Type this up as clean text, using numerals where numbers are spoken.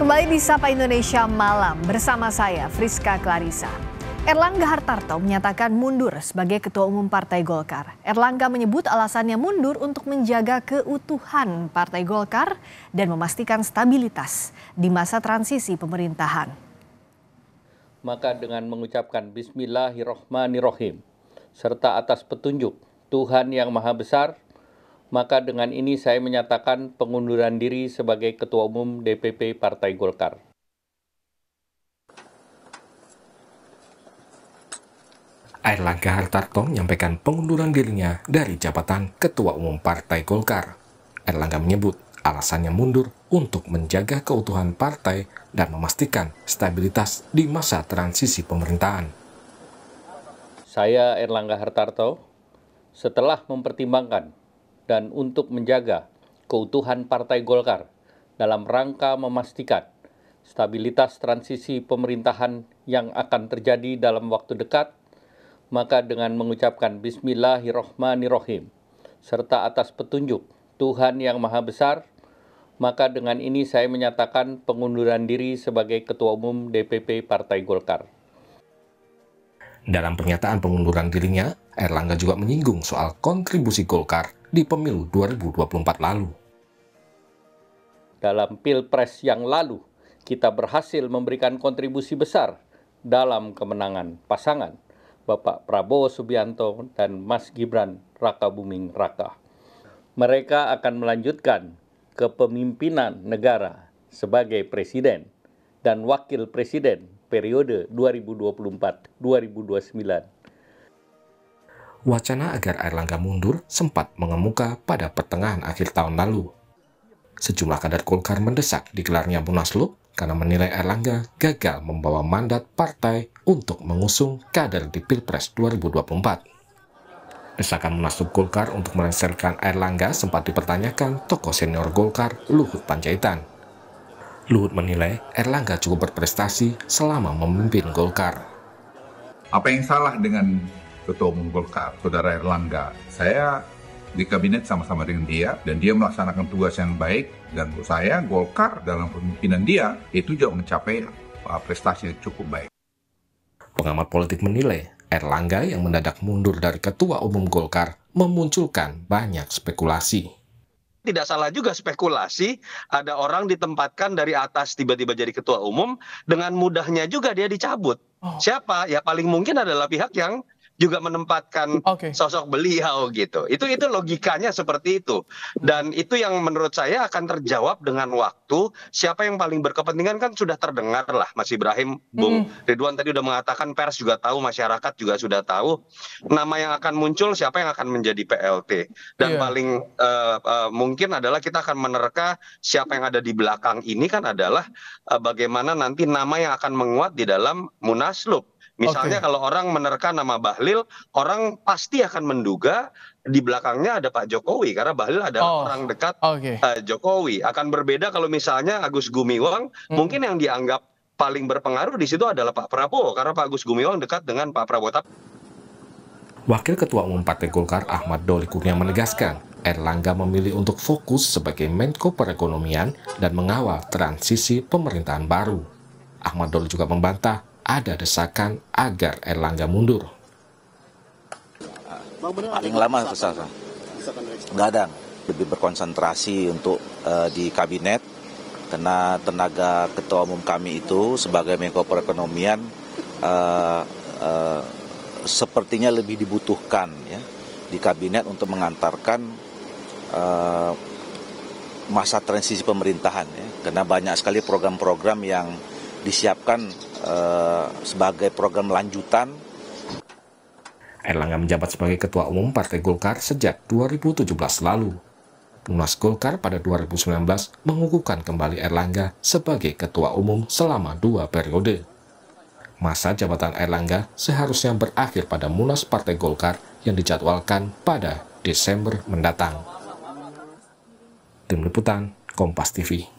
Kembali di Sapa Indonesia Malam bersama saya Friska Clarissa. Erlangga Hartarto menyatakan mundur sebagai Ketua Umum Partai Golkar. Erlangga menyebut alasannya mundur untuk menjaga keutuhan Partai Golkar dan memastikan stabilitas di masa transisi pemerintahan. Maka dengan mengucapkan Bismillahirrohmanirrohim serta atas petunjuk Tuhan Yang Maha Besar, maka dengan ini saya menyatakan pengunduran diri sebagai Ketua Umum DPP Partai Golkar. Erlangga Hartarto menyampaikan pengunduran dirinya dari jabatan Ketua Umum Partai Golkar. Erlangga menyebut alasannya mundur untuk menjaga keutuhan partai dan memastikan stabilitas di masa transisi pemerintahan. Saya Erlangga Hartarto, setelah mempertimbangkan dan untuk menjaga keutuhan Partai Golkar dalam rangka memastikan stabilitas transisi pemerintahan yang akan terjadi dalam waktu dekat, maka dengan mengucapkan Bismillahirrohmanirrohim serta atas petunjuk Tuhan Yang Maha Besar, maka dengan ini saya menyatakan pengunduran diri sebagai Ketua Umum DPP Partai Golkar. Dalam pernyataan pengunduran dirinya, Erlangga juga menyinggung soal kontribusi Golkar di pemilu 2024 lalu. Dalam Pilpres yang lalu, kita berhasil memberikan kontribusi besar dalam kemenangan pasangan Bapak Prabowo Subianto dan Mas Gibran Rakabuming Raka. Mereka akan melanjutkan kepemimpinan negara sebagai presiden dan wakil presiden periode 2024-2029. Wacana agar Erlangga mundur sempat mengemuka pada pertengahan akhir tahun lalu. Sejumlah kader Golkar mendesak digelarnya Munaslup karena menilai Erlangga gagal membawa mandat partai untuk mengusung kader di Pilpres 2024. Desakan Munaslup Golkar untuk melengsarkan Erlangga sempat dipertanyakan tokoh senior Golkar Luhut Panjaitan. Luhut menilai Erlangga cukup berprestasi selama memimpin Golkar. Apa yang salah dengan Ketua Umum Golkar, Saudara Erlangga? Saya di kabinet sama-sama dengan dia, dan dia melaksanakan tugas yang baik, dan menurut saya Golkar dalam pemimpinan dia itu juga mencapai prestasi yang cukup baik. Pengamat politik menilai Erlangga yang mendadak mundur dari Ketua Umum Golkar memunculkan banyak spekulasi. Tidak salah juga spekulasi, ada orang ditempatkan dari atas tiba-tiba jadi ketua umum, dengan mudahnya juga dia dicabut. Siapa? Ya paling mungkin adalah pihak yang juga menempatkan sosok beliau gitu. Itu logikanya seperti itu. Dan itu yang menurut saya akan terjawab dengan waktu. Siapa yang paling berkepentingan kan sudah terdengar lah, Mas Ibrahim. Bung Ridwan tadi udah mengatakan, pers juga tahu, masyarakat juga sudah tahu. Nama yang akan muncul, siapa yang akan menjadi PLT. Dan paling mungkin adalah kita akan menerka siapa yang ada di belakang ini kan adalah bagaimana nanti nama yang akan menguat di dalam Munaslup. Misalnya kalau orang menerka nama Bahlil, orang pasti akan menduga di belakangnya ada Pak Jokowi, karena Bahlil adalah orang dekat Jokowi. Akan berbeda kalau misalnya Agus Gumiwang, mungkin yang dianggap paling berpengaruh di situ adalah Pak Prabowo, karena Pak Agus Gumiwang dekat dengan Pak Prabowo. Wakil Ketua Umum Partai Golkar Ahmad Doli Kurnia menegaskan, Erlangga memilih untuk fokus sebagai Menko Perekonomian dan mengawal transisi pemerintahan baru. Ahmad Doli juga membantah ada desakan agar Erlangga mundur. Paling lama kesana, gadang lebih berkonsentrasi untuk di kabinet, karena tenaga ketua umum kami itu sebagai Menko Perekonomian sepertinya lebih dibutuhkan ya di kabinet untuk mengantarkan masa transisi pemerintahan ya, karena banyak sekali program-program yang disiapkan sebagai program lanjutan. Erlangga menjabat sebagai Ketua Umum Partai Golkar sejak 2017 lalu. Munas Golkar pada 2019 mengukuhkan kembali Erlangga sebagai Ketua Umum selama 2 periode. Masa jabatan Erlangga seharusnya berakhir pada Munas Partai Golkar yang dijadwalkan pada Desember mendatang. Tim Liputan, Kompas TV.